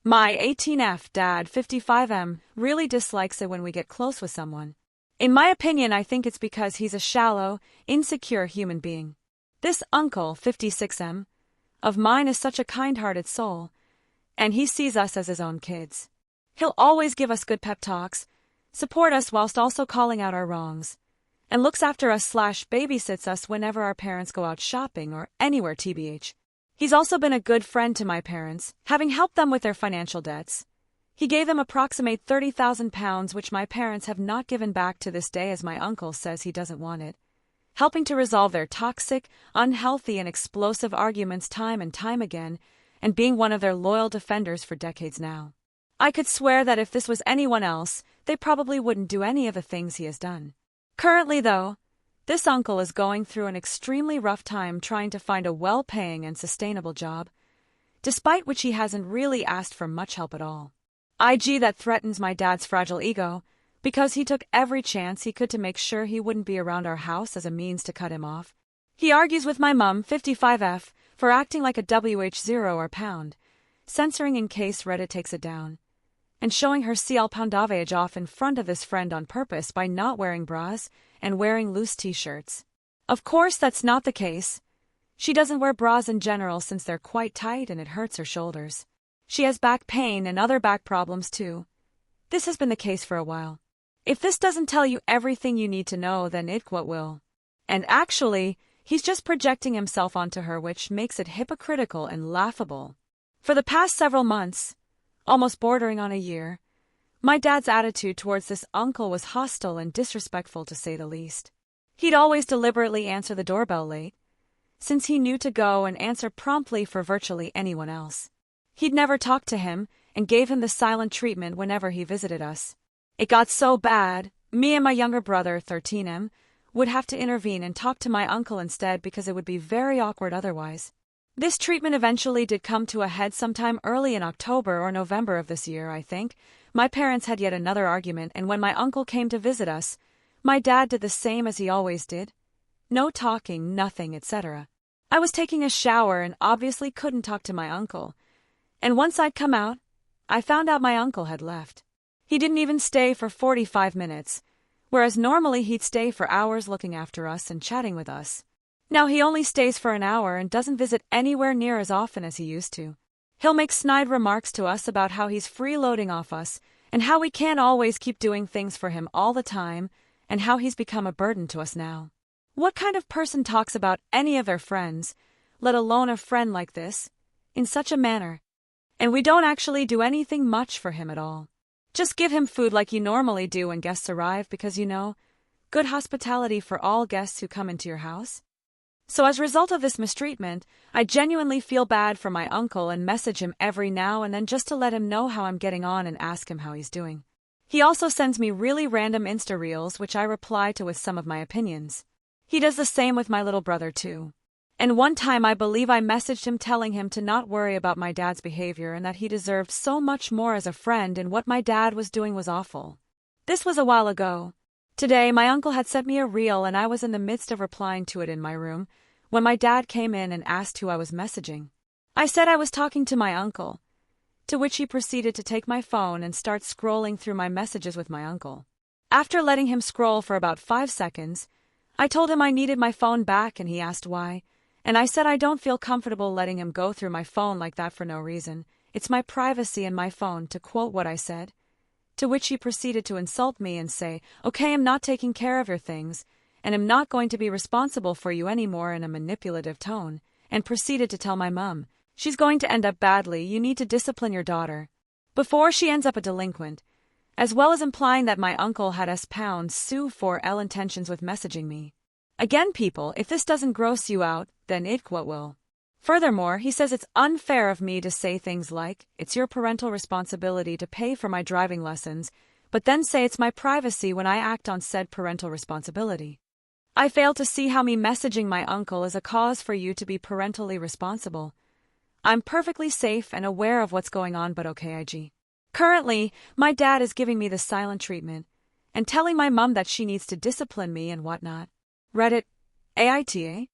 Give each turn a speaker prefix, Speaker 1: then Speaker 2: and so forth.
Speaker 1: My 18F dad 55M really dislikes it when we get close with someone. In my opinion, I think it's because he's a shallow, insecure human being. This uncle 56M of mine is such a kind-hearted soul, and he sees us as his own kids. He'll always give us good pep talks, support us whilst also calling out our wrongs, and looks after us / babysits us whenever our parents go out shopping or anywhere tbh. He's also been a good friend to my parents, having helped them with their financial debts. He gave them approximate £30,000, which my parents have not given back to this day as my uncle says he doesn't want it, helping to resolve their toxic, unhealthy and explosive arguments time and time again, and being one of their loyal defenders for decades now. I could swear that if this was anyone else, they probably wouldn't do any of the things he has done. Currently, though, this uncle is going through an extremely rough time trying to find a well-paying and sustainable job, despite which he hasn't really asked for much help at all. That threatens my dad's fragile ego, because he took every chance he could to make sure he wouldn't be around our house as a means to cut him off. He argues with my mum, 55F, for acting like a WH0 or pound, censoring in case Reddit takes it down, and showing her CL Poundavage off in front of his friend on purpose by not wearing bras and wearing loose t-shirts. Of course, that's not the case. She doesn't wear bras in general since they're quite tight and it hurts her shoulders. She has back pain and other back problems too. This has been the case for a while. If this doesn't tell you everything you need to know, then what will. And actually, he's just projecting himself onto her, which makes it hypocritical and laughable. For the past several months, almost bordering on a year, my dad's attitude towards this uncle was hostile and disrespectful to say the least. He'd always deliberately answer the doorbell late, since he knew to go and answer promptly for virtually anyone else. He'd never talk to him and gave him the silent treatment whenever he visited us. It got so bad, me and my younger brother, 13M, would have to intervene and talk to my uncle instead because it would be very awkward otherwise. This treatment eventually did come to a head sometime early in October or November of this year, I think. My parents had yet another argument, and when my uncle came to visit us, my dad did the same as he always did. No talking, nothing, etc. I was taking a shower and obviously couldn't talk to my uncle. And once I'd come out, I found out my uncle had left. He didn't even stay for 45 minutes, whereas normally he'd stay for hours looking after us and chatting with us. Now he only stays for an hour and doesn't visit anywhere near as often as he used to. He'll make snide remarks to us about how he's freeloading off us and how we can't always keep doing things for him all the time and how he's become a burden to us now. What kind of person talks about any of their friends, let alone a friend like this, in such a manner? And we don't actually do anything much for him at all. Just give him food like you normally do when guests arrive because, good hospitality for all guests who come into your house. So as a result of this mistreatment, I genuinely feel bad for my uncle and message him every now and then just to let him know how I'm getting on and ask him how he's doing. He also sends me really random Insta reels which I reply to with some of my opinions. He does the same with my little brother too. And one time I believe I messaged him telling him to not worry about my dad's behavior and that he deserved so much more as a friend and what my dad was doing was awful. This was a while ago. Today my uncle had sent me a reel and I was in the midst of replying to it in my room when my dad came in and asked who I was messaging. I said I was talking to my uncle, to which he proceeded to take my phone and start scrolling through my messages with my uncle. After letting him scroll for about 5 seconds, I told him I needed my phone back and he asked why, and I said I don't feel comfortable letting him go through my phone like that for no reason. It's my privacy and my phone, to quote what I said. To which he proceeded to insult me and say, "Okay, I'm not taking care of your things, and I'm not going to be responsible for you anymore," in a manipulative tone, and proceeded to tell my mum, "She's going to end up badly, you need to discipline your daughter before she ends up a delinquent," as well as implying that my uncle had £S sue for ill intentions with messaging me. Again, people, if this doesn't gross you out, then what will? Furthermore, he says it's unfair of me to say things like, "It's your parental responsibility to pay for my driving lessons," but then say it's my privacy when I act on said parental responsibility. I fail to see how me messaging my uncle is a cause for you to be parentally responsible. I'm perfectly safe and aware of what's going on, but okay. Currently, my dad is giving me the silent treatment and telling my mum that she needs to discipline me and whatnot. Reddit, AITA.